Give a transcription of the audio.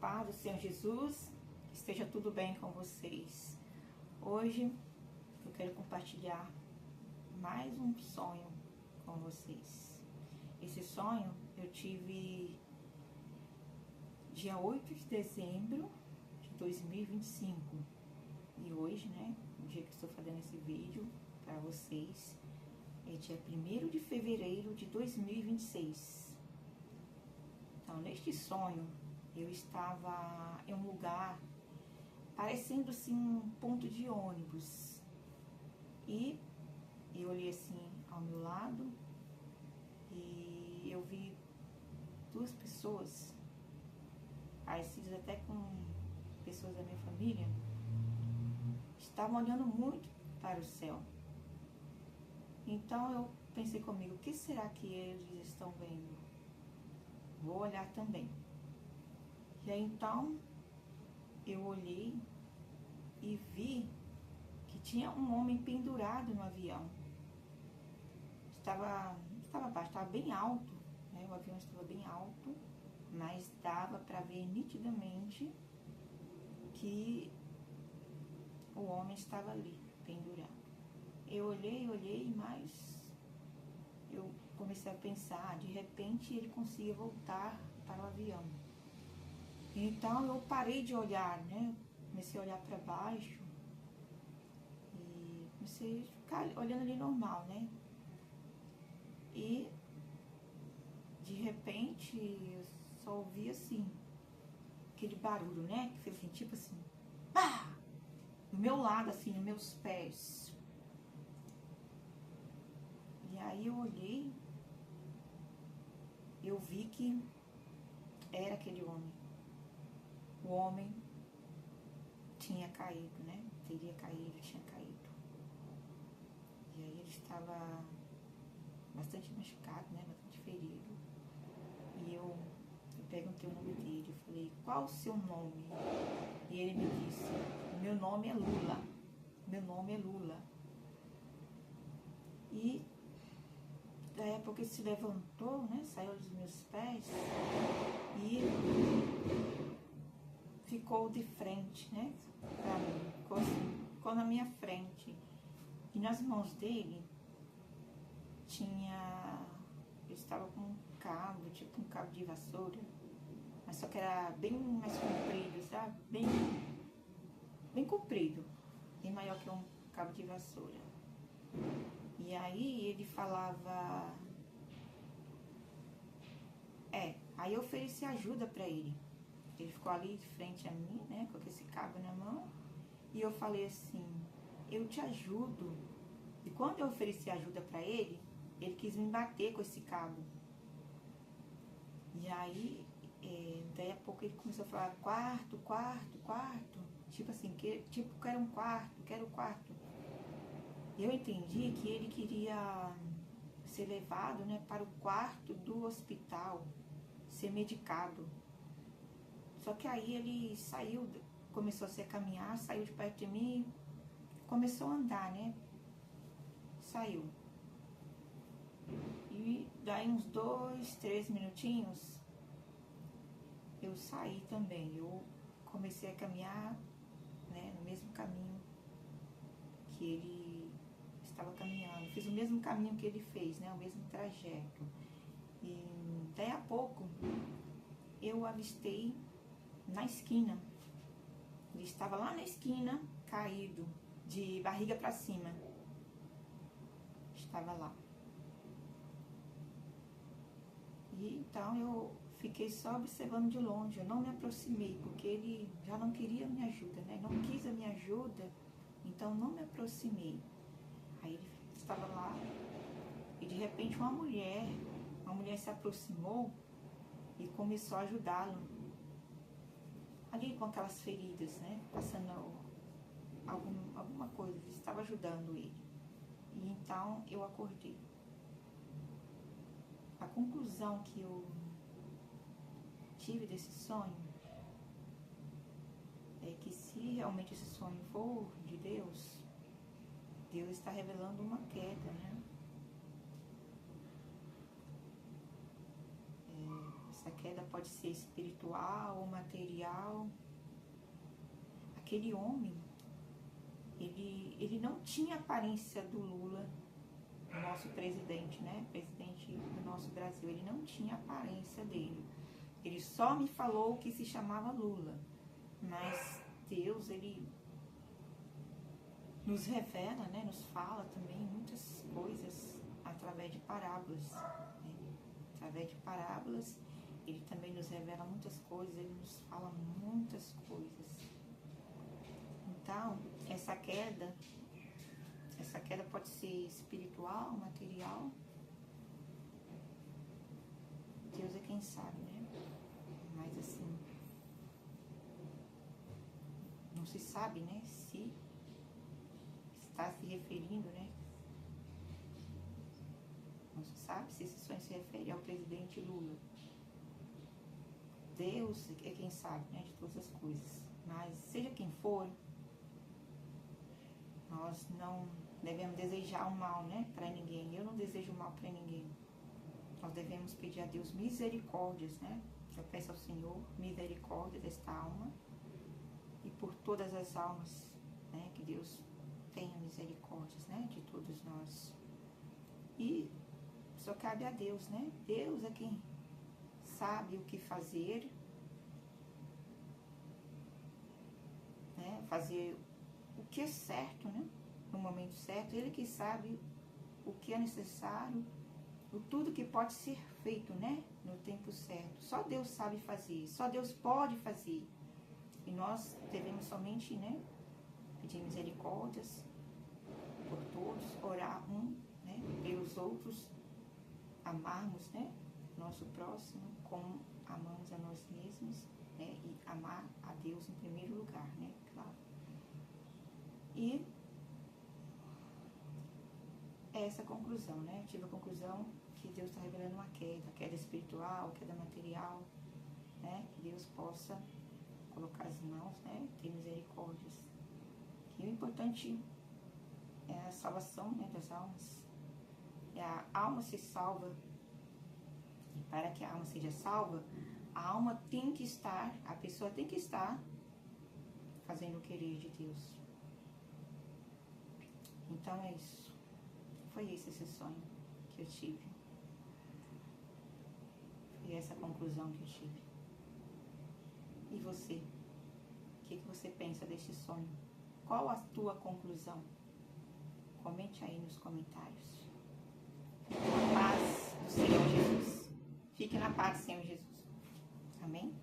paz do Senhor Jesus, que esteja tudo bem com vocês. Hoje eu quero compartilhar mais um sonho com vocês. Esse sonho eu tive dia 8 de dezembro de 2025 e hoje, né, o dia que estou fazendo esse vídeo para vocês, é dia 1º de fevereiro de 2026. Então, neste sonho, eu estava em um lugar parecendo assim um ponto de ônibus. E eu olhei assim ao meu lado e eu vi duas pessoas, parecidas até com pessoas da minha família, estavam olhando muito para o céu. Então eu pensei comigo, o que será que eles estão vendo? Vou olhar também. E aí então eu olhei e vi que tinha um homem pendurado no avião. Estava baixo, estava bem alto, né? O avião estava bem alto, mas dava para ver nitidamente que o homem estava ali, pendurado. Eu olhei, mas eu comecei a pensar, de repente ele conseguia voltar para o avião. Então eu parei de olhar, né? Comecei a olhar para baixo e comecei a ficar olhando ali normal, né? E de repente eu só ouvi assim, aquele barulho, né? Que fez assim, tipo assim, pá! Do meu lado, assim, nos meus pés. E aí eu olhei, eu vi que era aquele homem. O homem tinha caído, né? Teria caído, tinha caído. E aí ele estava bastante machucado, né? Bastante ferido. E eu perguntei o nome dele. Eu falei, qual o seu nome? E ele me disse, meu nome é Lula. Meu nome é Lula. E daí a pouco ele se levantou, né? Saiu dos meus pés e ficou de frente, né? Pra mim. Ficou na minha frente. E nas mãos dele tinha... Ele estava com um cabo, tipo um cabo de vassoura. Mas só que era bem mais comprido, sabe? Bem comprido. Bem maior que um cabo de vassoura. E aí ele falava... Aí eu ofereci ajuda pra ele. Ele ficou ali de frente a mim, né? Com esse cabo na mão. E eu falei assim, eu te ajudo. E quando eu ofereci ajuda pra ele, ele quis me bater com esse cabo. E aí, daí a pouco ele começou a falar, quarto, quarto, quarto. Tipo assim, quero um quarto, quero um quarto. Eu entendi que ele queria ser levado, né, para o quarto do hospital, ser medicado. Só que aí ele saiu, começou a se caminhar, saiu de perto de mim, começou a andar, né? Saiu. E daí uns 2, 3 minutinhos, eu saí também. Eu comecei a caminhar, né, no mesmo caminho que ele estava caminhando. Fiz o mesmo caminho que ele fez, né, o mesmo trajeto. E daí a pouco eu avistei na esquina. Ele estava lá na esquina, caído, de barriga para cima. Estava lá. E então eu fiquei só observando de longe, eu não me aproximei, porque ele já não queria a minha ajuda, né? Não quis a minha ajuda, então não me aproximei. Aí ele estava lá e de repente uma mulher se aproximou e começou a ajudá-lo. Ali com aquelas feridas, né? Passando alguma coisa, estava ajudando ele. E então eu acordei. A conclusão que eu tive desse sonho é que se realmente esse sonho for de Deus, Deus está revelando uma queda, né? Essa queda pode ser espiritual ou material. Aquele homem, ele não tinha a aparência do Lula, o nosso presidente, né? Presidente do nosso Brasil. Ele não tinha a aparência dele. Ele só me falou que se chamava Lula. Mas Deus, ele nos revela, né? Nos fala também muitas coisas através de parábolas. Né? Através de parábolas, ele também nos revela muitas coisas, ele nos fala muitas coisas. Então, essa queda pode ser espiritual, material. Deus é quem sabe, né? Mas assim, não se sabe, né? Se está se referindo, né? Não se sabe se esse sonho se refere ao presidente Lula. Deus é quem sabe, né? De todas as coisas. Mas seja quem for, nós não devemos desejar o mal, né, para ninguém. Eu não desejo o mal para ninguém. Nós devemos pedir a Deus misericórdias, né? Eu peço ao Senhor misericórdia desta alma e por todas as almas, né? Que Deus tenha misericórdias, né? De todos nós. E só cabe a Deus, né? Deus é quem sabe o que fazer, né? Fazer o que é certo, né? No momento certo, Ele que sabe o que é necessário, tudo que pode ser feito, né? No tempo certo. Só Deus sabe fazer, só Deus pode fazer. E nós devemos somente, né? Pedir misericórdias por todos, orar né? Pelos outros, amarmos, né? Nosso próximo, como amamos a nós mesmos, né? E amar a Deus em primeiro lugar, né? Claro. E essa conclusão, né? Eu tive a conclusão que Deus está revelando uma queda espiritual, queda material, né? Que Deus possa colocar as mãos, né? Ter misericórdias. Que o importante é a salvação, né, das almas. E a alma se salva. E para que a alma seja salva, a alma tem que estar, a pessoa tem que estar fazendo o querer de Deus. Então é isso. Foi esse sonho que eu tive. Foi essa conclusão que eu tive. E você? O que você pensa desse sonho? Qual a tua conclusão? Comente aí nos comentários. Fique na paz do Senhor Jesus. Fique na paz do Senhor Jesus. Amém?